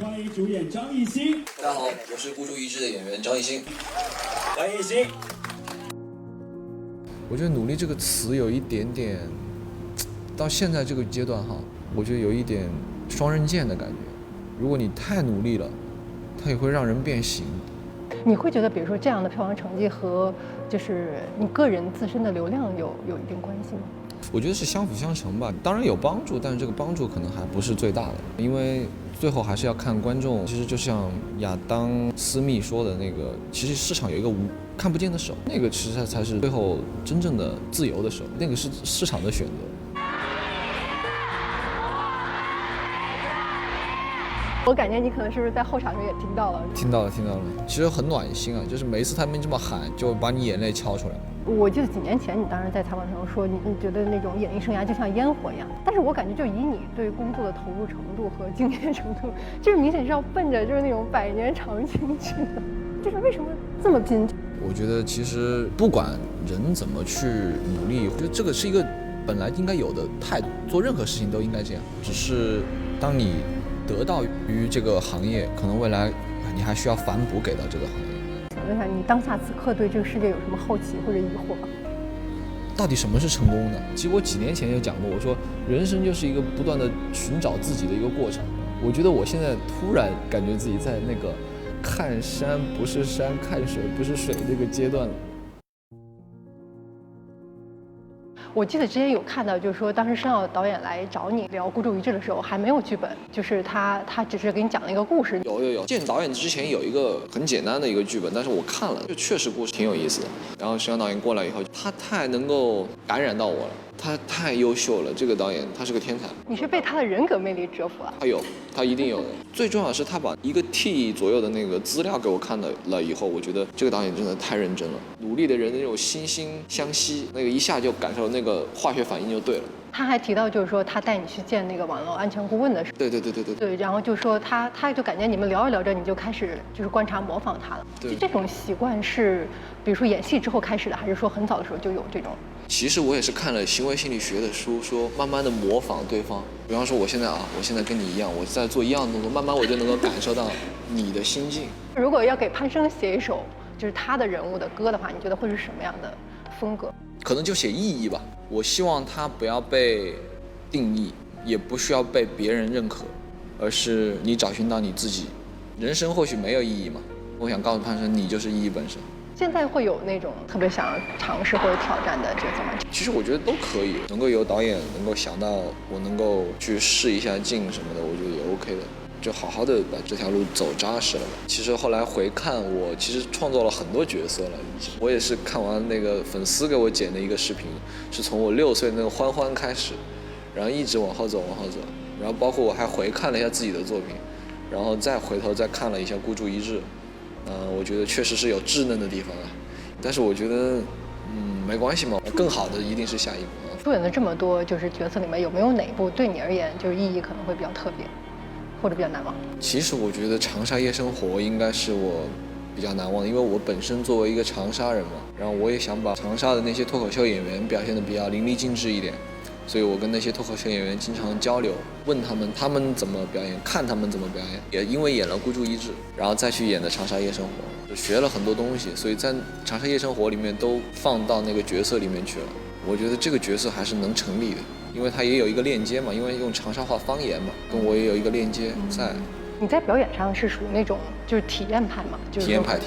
欢迎主演张艺兴。大家好，我是孤注一掷的演员张艺兴。张艺兴，我觉得努力这个词有一点点，到现在这个阶段哈，我觉得有一点双刃剑的感觉。如果你太努力了，它也会让人变形。你会觉得，比如说这样的票房成绩和就是你个人自身的流量有一定关系吗？我觉得是相辅相成吧，当然有帮助，但是这个帮助可能还不是最大的，因为最后还是要看观众。其实就像亚当·斯密说的那个，其实市场有一个看不见的手，那个其实才是最后真正的自由的手，那个是市场的选择。我感觉你可能是不是在后场中也听到了？听到了。其实很暖心啊，就是每一次他们这么喊，就把你眼泪敲出来。我记得几年前你当时在采访中说，你觉得那种演艺生涯就像烟火一样，但是我感觉就以你对工作的投入程度和敬业程度，就是明显是要奔着就是那种100年长青去的，就是为什么这么拼？我觉得其实不管人怎么去努力，我觉得这个是一个本来应该有的态度，做任何事情都应该这样。只是当你得到于这个行业，可能未来你还需要反哺给到这个行业。想问一下，你当下此刻对这个世界有什么好奇或者疑惑吗？到底什么是成功呢？其实我几年前就讲过，我说人生就是一个不断的寻找自己的一个过程。我觉得我现在突然感觉自己在那个看山不是山，看水不是水这个阶段了。我记得之前有看到，就是说当时申奥导演来找你聊《孤注一掷》的时候，还没有剧本，就是他只是给你讲了一个故事。有，见导演之前有一个很简单的一个剧本，但是我看了，就确实故事挺有意思的。然后申奥导演过来以后，他太能够感染到我了，他太优秀了，这个导演他是个天才。你是被他的人格魅力折服了？他一定有的。最重要的是他把1个 T 左右的那个资料给我看了以后，我觉得这个导演真的太认真了。努力的人的那种惺惺相惜，那个一下就感受那个化学反应就对了。他还提到就是说他带你去见那个网络安全顾问的时候，对，然后就说他就感觉你们聊着聊着你就开始就是观察模仿他了。就这种习惯是比如说演戏之后开始的，还是说很早的时候就有这种？其实我也是看了行为心理学的书，说慢慢的模仿对方。比方说我现在跟你一样，我在做一样的动作，慢慢我就能够感受到你的心境。如果要给潘生写一首就是他的人物的歌的话，你觉得会是什么样的风格？可能就写意义吧。我希望他不要被定义，也不需要被别人认可，而是你找寻到你自己。人生或许没有意义嘛，我想告诉潘生，你就是意义本身。现在会有那种特别想尝试或者挑战的角色吗？其实我觉得都可以，能够有导演能够想到我能够去试一下镜什么的，我觉得也 OK 的，就好好的把这条路走扎实了吧。其实后来回看，我其实创造了很多角色了。我也是看完那个粉丝给我剪的一个视频，是从我6岁那个欢欢开始，然后一直往后走，然后包括我还回看了一下自己的作品，然后再回头再看了一下《孤注一掷》。我觉得确实是有稚嫩的地方啊，但是我觉得，没关系嘛，更好的一定是下一步啊。出演了这么多就是角色里面，有没有哪一部对你而言就是意义可能会比较特别，或者比较难忘？其实我觉得《长沙夜生活》应该是我比较难忘的，因为我本身作为一个长沙人嘛，然后我也想把长沙的那些脱口秀演员表现得比较淋漓尽致一点。所以我跟那些脱口秀演员经常交流，问他们怎么表演，看他们怎么表演。也因为演了《孤注一掷》，然后再去演的《长沙夜生活》，就学了很多东西，所以在《长沙夜生活》里面都放到那个角色里面去了。我觉得这个角色还是能成立的，因为它也有一个链接嘛，因为用长沙话方言嘛，跟我也有一个链接在。你在表演上是属于那种就是体验派嘛？就是、体验派。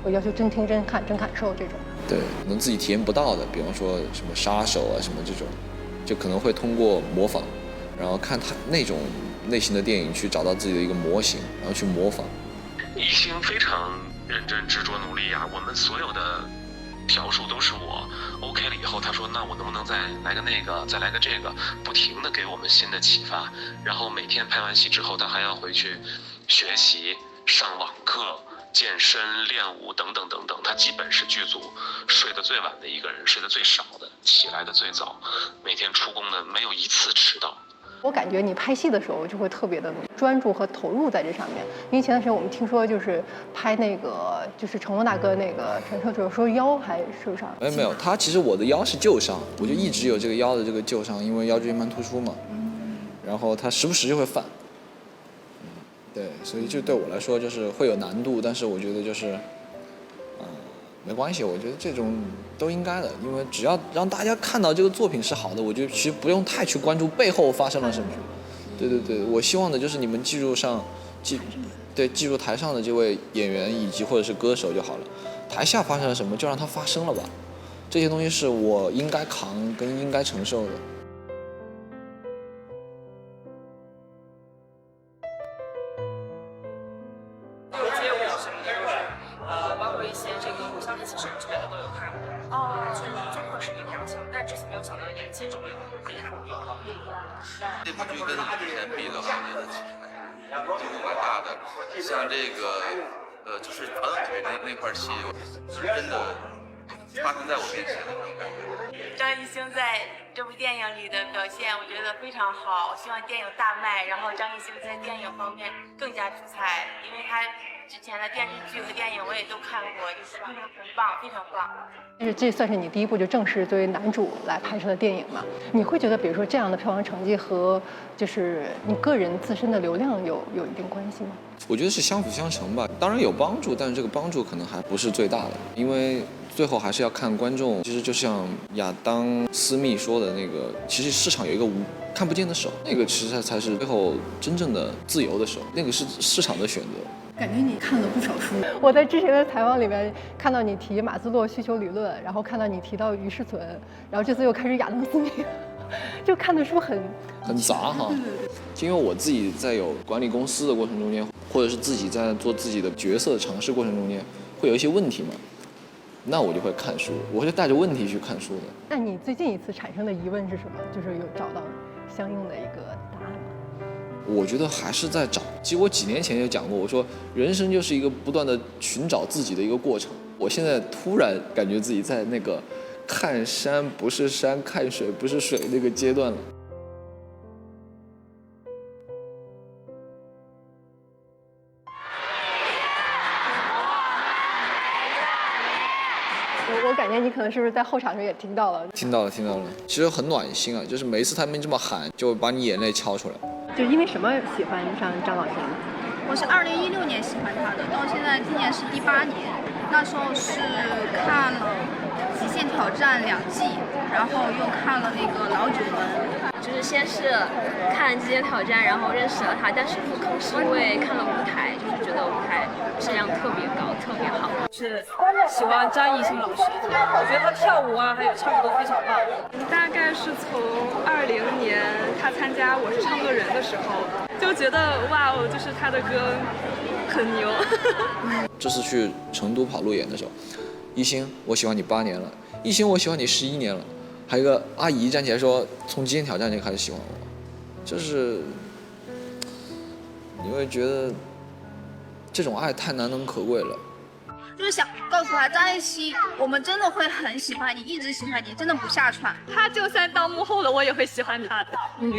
我要求真听真看真感受这种。对，能自己体验不到的，比方说什么杀手啊什么这种。就可能会通过模仿，然后看他那种类型的电影去找到自己的一个模型，然后去模仿。艺兴非常认真执着努力啊，我们所有的条数都是我 OK 了以后，他说那我能不能再来个那个，再来个这个，不停的给我们新的启发。然后每天拍完戏之后，他还要回去学习、上网课、健身、练舞等等等等，他基本是剧组睡得最晚的一个人，睡得最少的，起来的最早，每天出工的没有一次迟到。我感觉你拍戏的时候就会特别的专注和投入在这上面，因为前段时间我们听说就是拍那个就是成龙大哥那个传说，就是说腰还受伤。没有，他其实我的腰是旧伤，我就一直有这个腰的这个旧伤，因为腰椎间盘突出嘛，然后他时不时就会犯。对，所以就对我来说就是会有难度，但是我觉得就是，没关系，我觉得这种都应该的，因为只要让大家看到这个作品是好的，我觉得其实不用太去关注背后发生了什么。对对对，我希望的就是你们记住台上的这位演员以及或者是歌手就好了，台下发生了什么就让它发生了吧，这些东西是我应该扛跟应该承受的。包括一些这个偶像练习生之类的都有看过。就是综合实力比较强，但之前没有想到演技这么厉害。这部剧跟以前比的话，我觉得其实进步蛮大的。像这个就是团腿那块戏，是真的发生在我面前的那种感觉。张艺兴在这部电影里的表现，我觉得非常好。希望电影大卖，然后张艺兴在电影方面更加出彩，因为他之前的电视剧和电影我也都看过，就是很棒，非常棒。这算是你第一部就正式作为男主来拍摄的电影嘛？你会觉得，比如说这样的票房成绩和就是你个人自身的流量有一定关系吗？我觉得是相辅相成吧，当然有帮助，但是这个帮助可能还不是最大的，因为最后还是要看观众。其实就像亚当斯密说的那个，其实市场有一个看不见的手，那个其实才是最后真正的自由的手，那个是市场的选择。感觉你看了不少书。我在之前的采访里面看到你提马斯洛需求理论，然后看到你提到于世存，然后这次又开始亚当斯密，就看的书很杂哈。因为我自己在有管理公司的过程中间，或者是自己在做自己的角色尝试过程中间，会有一些问题嘛，那我就会看书，我会带着问题去看书的。那你最近一次产生的疑问是什么？就是有找到相应的一个答案吗？我觉得还是在找。其实我几年前就讲过，我说人生就是一个不断的寻找自己的一个过程。我现在突然感觉自己在那个看山不是山，看水不是水那个阶段了。我感觉你可能是不是在后场时也听到了？听到了。其实很暖心啊，就是每一次他们这么喊，就把你眼泪敲出来。就因为什么喜欢上张老师呢？我是2016年喜欢他的，到现在今年是第8年。那时候是看了《极限挑战》2季，然后又看了那个《老九门》。就是先是看《极限挑战》，然后认识了他，但是入坑是因为看了舞台，就是觉得舞台质量特别高，特别好。是喜欢张艺兴老师，我觉得他跳舞啊，还有唱歌都非常棒。大概是从2020年他参加《我是唱作人》的时候，就觉得哇哦，就是他的歌很牛。这次去成都跑路演的时候，艺兴，我喜欢你8年了；艺兴，我喜欢你11年了。还有一个阿姨站起来说，从《极限挑战》就开始喜欢我，就是你会觉得这种爱太难能可贵了。就是想告诉他，张艺兴，我们真的会很喜欢你，一直喜欢你，真的不下船。他就算到幕后了，我也会喜欢他的。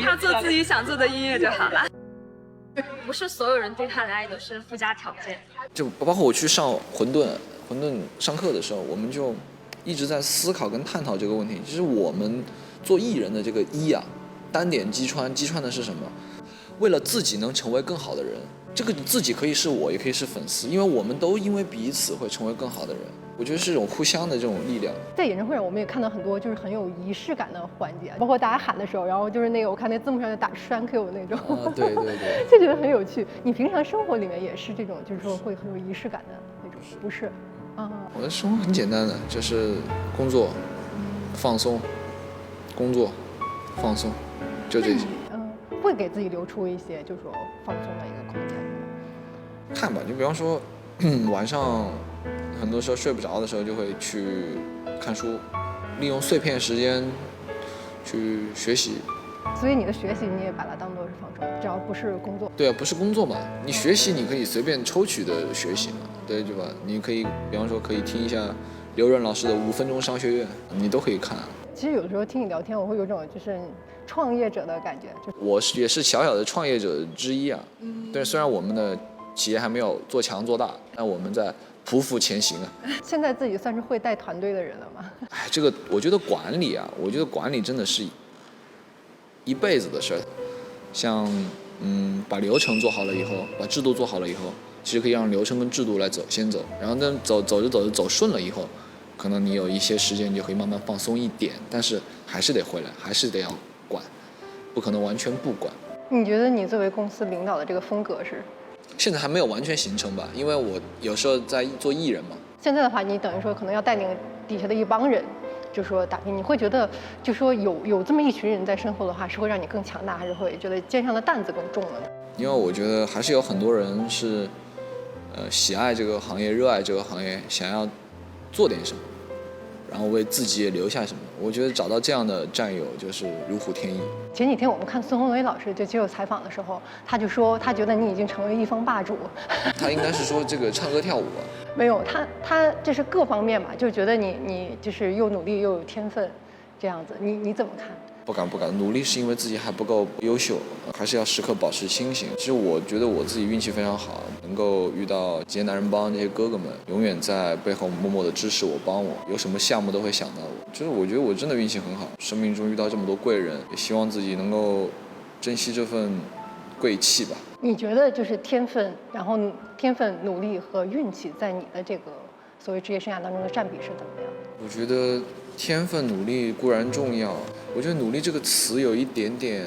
他做自己想做的音乐就好了。不是所有人对他的爱都是附加条件。就包括我去上混沌上课的时候，我们就一直在思考跟探讨这个问题。其实我们做艺人的这个单点击穿的是什么？为了自己能成为更好的人。这个自己可以是我，也可以是粉丝，因为我们都因为彼此会成为更好的人。我觉得是一种互相的这种力量。在演唱会上，我们也看到很多就是很有仪式感的环节，包括大家喊的时候，然后就是那个我看那字幕上就打栓 Q 那种，对，就觉得很有趣。你平常生活里面也是这种，就是说会很有仪式感的那种，不是？我的生活很简单的，就是工作、放松，工作、放松，就这些。会给自己留出一些就是说放松的一个空间。看吧，就比方说晚上很多时候睡不着的时候，就会去看书，利用碎片时间去学习。所以你的学习你也把它当作是放松，只要不是工作。对啊，不是工作嘛，你学习你可以随便抽取的学习嘛，对吧？你可以比方说可以听一下刘润老师的5分钟商学院，你都可以看。其实有的时候听你聊天，我会有种就是创业者的感觉。我也是小小的创业者之一啊。对，虽然我们的企业还没有做强做大，但我们在匍匐前行啊。现在自己算是会带团队的人了吗？这个我觉得管理真的是一辈子的事儿。像把流程做好了以后，把制度做好了以后，其实可以让流程跟制度来先走，然后呢走着走顺了以后，可能你有一些时间你就可以慢慢放松一点，但是还是得回来，还是得要管，不可能完全不管。你觉得你作为公司领导的这个风格是？现在还没有完全形成吧，因为我有时候在做艺人嘛。现在的话，你等于说可能要带领底下的一帮人，就说打拼，你会觉得就说有这么一群人在身后的话，是会让你更强大，还是会觉得肩上的担子更重了呢？因为我觉得还是有很多人是，喜爱这个行业，热爱这个行业，想要做点什么，然后为自己也留下什么。我觉得找到这样的战友就是如虎添翼。前几天我们看孙红雷老师就接受采访的时候，他就说他觉得你已经成为一方霸主。他应该是说这个唱歌跳舞啊。没有，他就是各方面嘛，就觉得你就是又努力又有天分，这样子，你怎么看？不敢，努力是因为自己还不够优秀，还是要时刻保持清醒。其实我觉得我自己运气非常好，能够遇到杰男人帮这些哥哥们，永远在背后默默的支持我、帮我，有什么项目都会想到我。就是我觉得我真的运气很好，生命中遇到这么多贵人，也希望自己能够珍惜这份贵气吧。你觉得就是天分，然后天分、努力和运气在你的这个所谓职业生涯当中的占比是怎么样？我觉得天分、努力固然重要，我觉得努力这个词有一点点，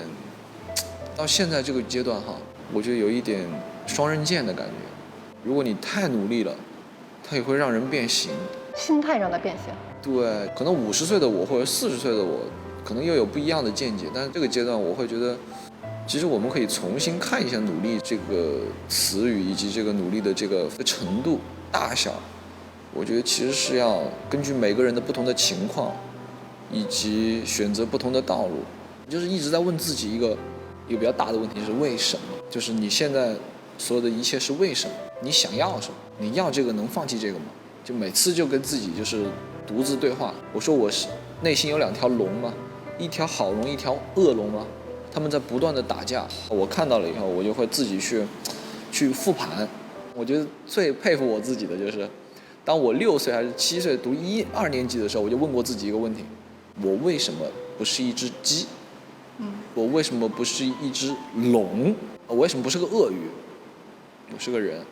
到现在这个阶段哈，我觉得有一点双刃剑的感觉。如果你太努力了，它也会让人变形，心态让它变形。对，可能50岁的我或者40岁的我，可能又有不一样的见解。但是这个阶段，我会觉得，其实我们可以重新看一下努力这个词语以及这个努力的这个程度大小。我觉得其实是要根据每个人的不同的情况，以及选择不同的道路，就是一直在问自己一个比较大的问题，就是为什么？就是你现在所有的一切是为什么？你想要什么？你要这个能放弃这个吗？就每次就跟自己就是独自对话。我说我是内心有2条龙吗？一条好龙，一条恶龙吗？他们在不断的打架。我看到了以后，我就会自己去复盘。我觉得最佩服我自己的就是，当我6岁还是7岁读1、2年级的时候，我就问过自己一个问题：我为什么不是一只鸡？我为什么不是一只龙？我为什么不是个鳄鱼？我是个人。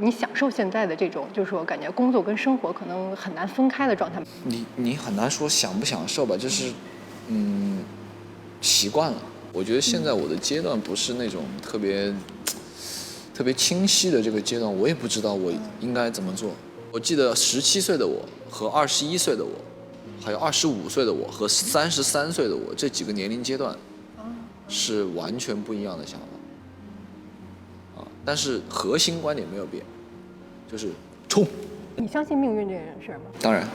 你享受现在的这种，就是说感觉工作跟生活可能很难分开的状态。你很难说享不享受吧，就是习惯了。我觉得现在我的阶段不是那种特别清晰的这个阶段，我也不知道我应该怎么做。我记得17岁的我和21岁的我，还有25岁的我和33岁的我，这几个年龄阶段是完全不一样的想法。但是核心观点没有变，就是冲。你相信命运这件事吗？当然。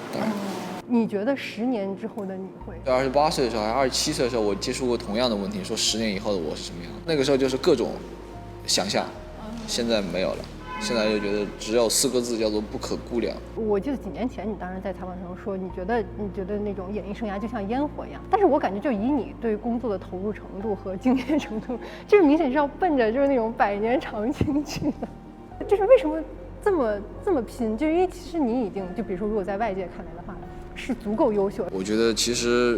你觉得10年之后的你会？在28岁的时候，还27岁的时候，我接触过同样的问题，说10年以后的我是什么样。那个时候就是各种想象，现在没有了。现在就觉得只有4个字，叫做不可估量。我记得几年前你当时在采访中说，你觉得那种演艺生涯就像烟火一样，但是我感觉就以你对工作的投入程度和敬业程度，就是明显是要奔着就是那种100年长青去的。就是为什么这么拼？就是因为其实你已经就比如说，如果在外界看来的话，是足够优秀。我觉得其实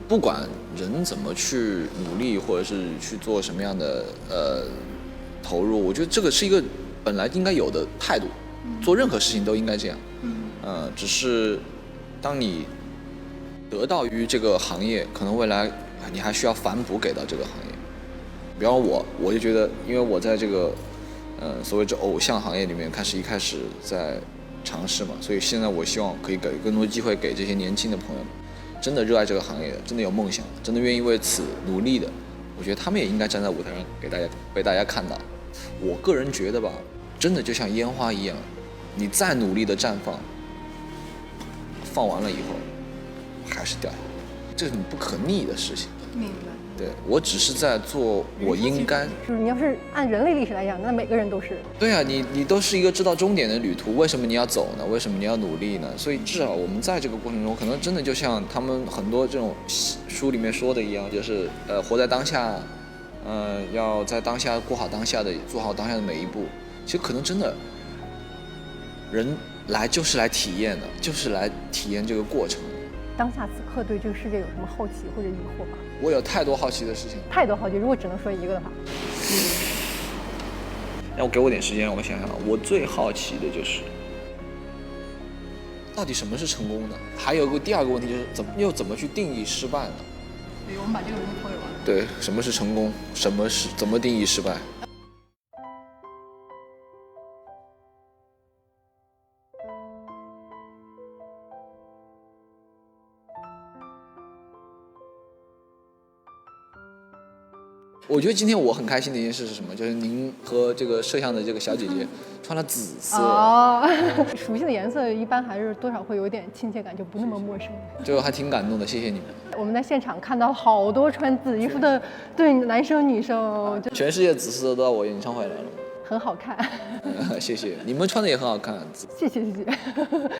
不管人怎么去努力，或者是去做什么样的投入，我觉得这个是一个本来应该有的态度，做任何事情都应该这样。只是当你得到于这个行业，可能未来你还需要反哺给到这个行业。比方我就觉得，因为我在这个所谓这偶像行业里面一开始在尝试嘛，所以现在我希望可以给更多机会给这些年轻的朋友们，真的热爱这个行业的，真的有梦想，真的愿意为此努力的，我觉得他们也应该站在舞台上被大家看到。我个人觉得吧，真的就像烟花一样，你再努力的绽放完了以后还是掉下来，这是很不可逆的事情。明白。对，我只是在做我应该。就是你要是按人类历史来讲，那每个人都是。对啊，你都是一个知道终点的旅途，为什么你要走呢？为什么你要努力呢？所以至少我们在这个过程中，可能真的就像他们很多这种书里面说的一样，就是活在当下，要在当下过好当下的，做好当下的每一步。其实可能真的人来就是来体验的，就是来体验这个过程。当下此刻对这个世界有什么好奇或者疑惑吗？我有太多好奇的事情，太多好奇。如果只能说一个的话，让我给我点时间，让我想想。我最好奇的就是，到底什么是成功呢？还有第二个问题就是怎么去定义失败呢？对，我们把这个问题抛给完。对，什么是成功？怎么定义失败？我觉得今天我很开心的一件事是什么？就是您和这个摄像的这个小姐姐穿了紫色。哦，熟悉的颜色一般还是多少会有点亲切感，就不那么陌生。就还挺感动的，谢谢你们。我们在现场看到好多穿紫衣服的，对，男生女生，就全世界紫色都到我演唱会来了，很好看。谢谢，你们穿的也很好看。谢谢。